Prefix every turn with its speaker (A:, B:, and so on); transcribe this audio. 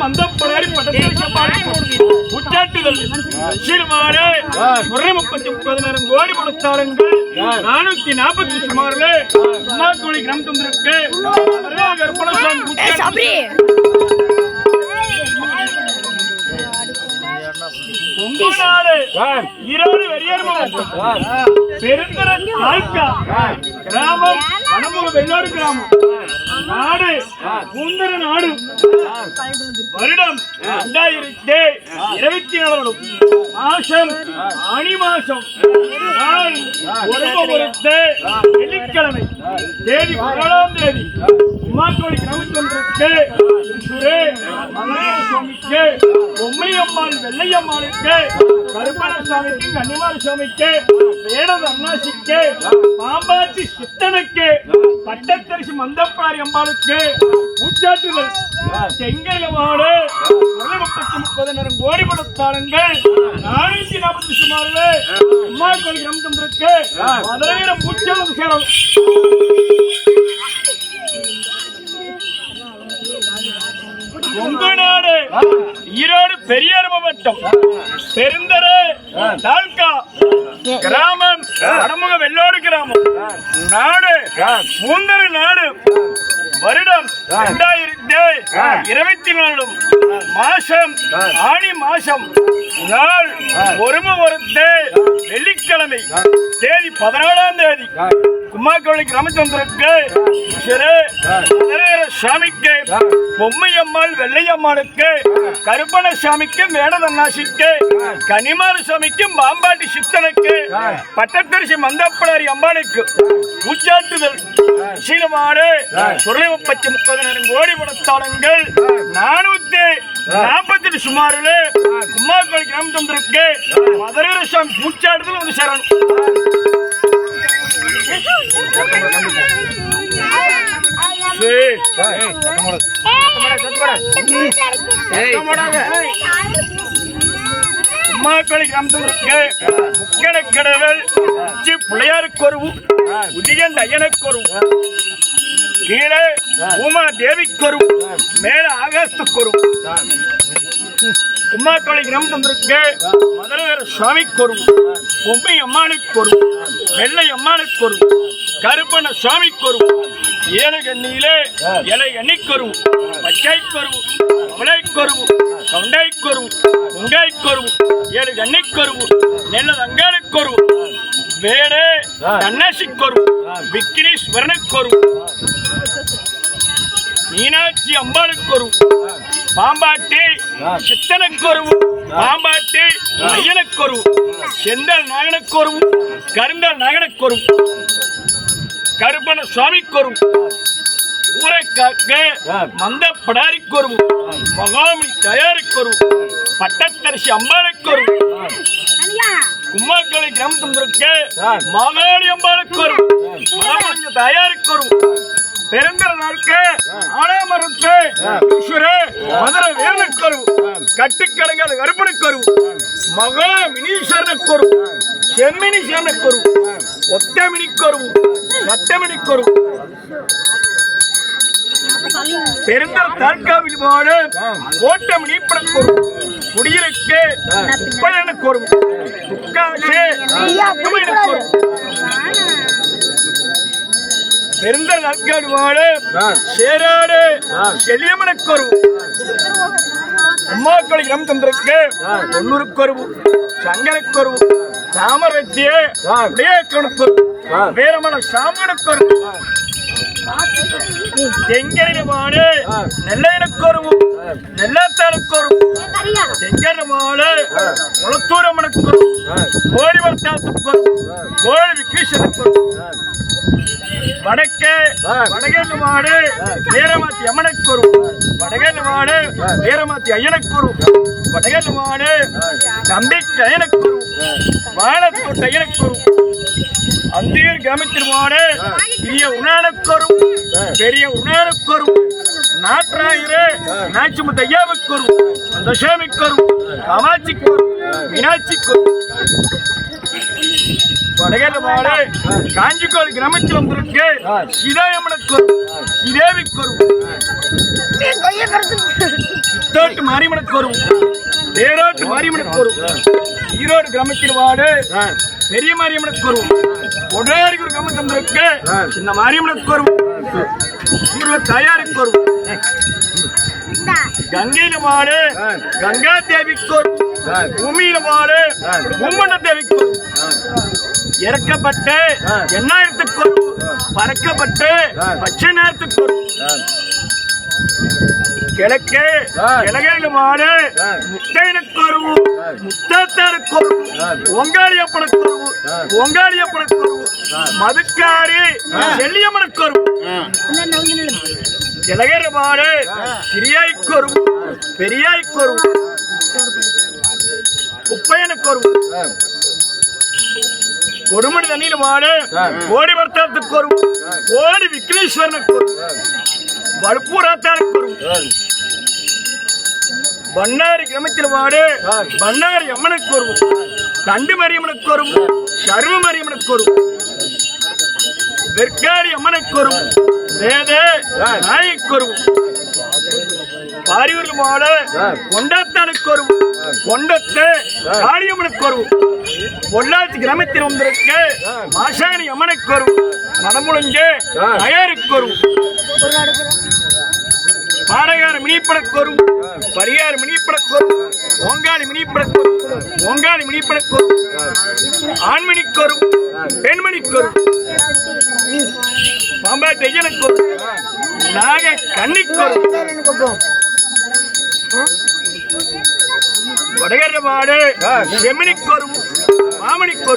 A: அந்த படாரி பட்டத்தில் உச்சாட்டுதல் சீர்மாறு 130 கோடி கொடுத்தாளுங்கள் 440 சுமாரில் அம்மாக்கோழி கிராம தந்திருக்கு ஈரோடு வெறியார் பெருந்தர தாய்க்கா கிராமம் வனமுக வெள்ளோடு கிராமம் நாடு முந்தர நாடு வருடம் 2024 மாசம் ஆனி மாசம் நாள் வெள்ளிக்கிழமை தேதி 17ஆம் தேதி உமாக்கோழி கிராமத்திற்கு சுவாமிக்கு பொம்மையம்மாள் வெள்ளையம்மாளுக்கு கருப்பண சுவாமிக்கு கன்னிமார சுவாமிக்கு வேடத அண்ணாசிக்கு பாம்பாட்டி சித்தனுக்கு பட்டத்தரிசி மந்தப்பாரி அம்பாளுக்கு பூச்சாட்டுதல் செங்கலமாடு 130 கோடி கொடுத்தாளுங்கள் 440 சுமாரில் உமாக்கோழி கிராமத்திற்கு மதுரை பூச்சாட்டு சேரம் நாடு ஈரோடு பெரியார் மாவட்டம் பெருந்தர தாலுகா கிராமம் வடமுக வெள்ளோடு கிராமம் நாடு முந்தர நாடு வருடம் 2024 மாசம் ஆனி மாசம் நாள் வெள்ளிக்கிழமை தேதி 14ஆம் தேதி உமாக்கோழி கிராமச்சந்திரக்கு சாமிக்கு பொம்மையம்மாள் வெள்ளையம்மாளுக்கு கருப்பண சாமிக்கு மேடதன்னாசிக்கு கனிமார சாமிக்கு பாம்பாட்டி சித்தனுக்கு பட்டத்தரிசி மந்தப்படாரி அம்பாளுக்கு பூச்சாட்டுதல் சீலமாடு 130 கோடி கொடுத்தாளுங்கள் 440 சுமாரில் உமாக்கோழி கிராமச்சந்திரக்கு மதுரை சாமி பூச்சாட்டுதல் வந்து சேரணும். உமாக்கோழி கிராமத்திற்கு முக்கணக்கடவுள் பிள்ளையாருக்கு ஒரு உதிகண்ட ஐயனுக்கு ஒரு கீழே உமா தேவிக்கு ஒரு மேல ஆகாசத்துக்கு ஒரு உமாக்கோழி கிராமத்திற்கு மதுரை சுவாமிக்கு ஒரு பொம்மை அம்மானுக்கு ஒரு வெள்ளை அம்மானுக்கு ஒரு கருப்பண சுவாமிக்கு ஒரு 7 கண்ணியிலே இலை எண்ணிக்கொரு பச்சைக்கொரு அவளைக்கொரு தொண்டைக்கொரு பொங்கைக்கொரு 7 கண்ணிக்கொரு நெல்லதங்காளுக்கொரு வேடே தன்னசிக்கொரு விக்னேஸ்வரனுக்கொரு மீனாட்சி அம்பாளுக்கொரு பாம்பாட்டி சித்தனுக்கொரு பாம்பாட்டி ஐயனுக்கொரு செந்தல் நாகனுக்கொரு கருந்தல் நாகனுக்கொரு கருப்பண சுவாமிக்கொரு ஊரை காக்க மந்த படாரிக்கொரு மகாமணி தயாரிக்கொரு பட்டத்தரிசி அம்பாளுக்கொரு உமாக்கோழி கிராமத்திற்கு மாகாளி அம்பாளுக்கொரு தயாரிக்கொரு பெருந்தர நாளுக்கு ஆனாமருக்கு மதுரை வேலனுக்கொரு கட்டுக்கடங்காத கருப்பனுக்கொரு மகா மினீஸ்வரனுக்கொரு செம்மினி சேனக்கொரு ஒத்தமினிக்கொரு சட்டமினிக்கொரு பெருந்தர தாழ்காவில் வாழ கோட்டம் நீப்படக்கொரு குடியிருக்க உப்பழனுக்கொரு துக்காசே பெருந்தர தாழ்காடு வாழ சேராடு செல்லியம்மனுக்கொரு உமாக்கோழி கிராமத்திற்கு 90 சங்கரக்கொரு தாமரத்திய உடையக்கணுக்கொரு வீரமன சாமனுக்கொரு தெங்கரினமாடு நெல்லையனுக்கொரு நெல்லாத்தானுக்கொரு தெங்கரினமாடு குளத்தூரம்மனுக்கொரு கோடி வர்த்தாத்துக்கொரு கோழி விக்ரீஷனுக்கொரு வடக்கே வடகேண்டு மாடு வீரமாத்தி அம்மனுக்கொரு வடகேண்டு மாடு வீரமாத்தி ஐயனுக்கொரு வடகேண்டு மாடு நம்பிக்கை ஐயனுக்கொரு வாழத்தோட்ட ஐயனுக்கொரு அந்தியூர் கிராமத்திற்கான பெரிய உணானுக்கொரு நாட்டாயிரு நாச்சிமுத்து ஐயாவுக்கொரு தசாமிக்கொரு காமாட்சிக்கொரு மீனாட்சிக்கொரு வடகேண்டு மாடு காஞ்சிக்கோள் கிராமத்தில் வந்திருக்கு சீதாயம்மனுக்கு மாரியம்மனுக்கு ஸ்ரீதேவிக்கு சித்தோட்டு மாரியம்மனுக்கு தேரோட்டு மாரியம்மனுக்கு ஈரோடு கிராமத்தில் வாடு பெரிய மாரியம்மனுக்கு ஒடாரிக்கு ஒரு கிராமம் தந்திருக்கு சின்ன மாரியம்மனுக்கு தயாருக்கு கங்கையில மாடு கங்கா தேவிக்கு பூமியில மாடு பூமண்ட தேவிக்கு இறக்கப்பட்டு எண்ணாயிரத்துக்கு பறக்கப்பட்டு பச்சை நேரத்துக்கு கிழக்கு கிழகையில மாடு முத்தையனுக்கு முத்தாத்தாருக்கு ஒங்காளியப்பனுக்கு ஒங்காளியப்பனுக்கு மதுக்காரி செல்லியம்மனுக்கு கிழகர மாடு சிறியாய்க்கு பெரியாய்க்கு குப்பையனுக்கு கொடுமணி தண்ணியில மாடு கோடி வர்த்தகத்துக்கு கோடி விக்னேஸ்வரனுக்கு வலுப்பூராத்தாருக்கு பண்ணாரி கிராமத்தில் மாடு பண்ணாரி அம்மனுக்கு தண்டு மரியம்மனுக்கு சர்வ மரியம்மனுக்கு வெற்காடி அம்மனுக்கு வேத நாய்க்கு பாரியூர் மாடு கொண்டாத்தானுக்கு கொண்டத்து காளியம்மனுக்கு பொள்ளாச்சி கிராமத்தில் வந்திருக்கு மாசாணி அம்மனுக்கு மனமுழுஞ்சு தயாருக்கு பாடகார மினிப்படக்கு பரியார் மினிப்படக்கு ஓங்காளி மினிப்படக்கு ஓங்காளி மினிப்படக்கு ஆண்மணிக்கு பெண்மணிக்கு பாம்பாட்டு ஐயனுக்கு நாக கண்ணிக்கு வடகர மாடு செமினிக்கு மாமணிக்கு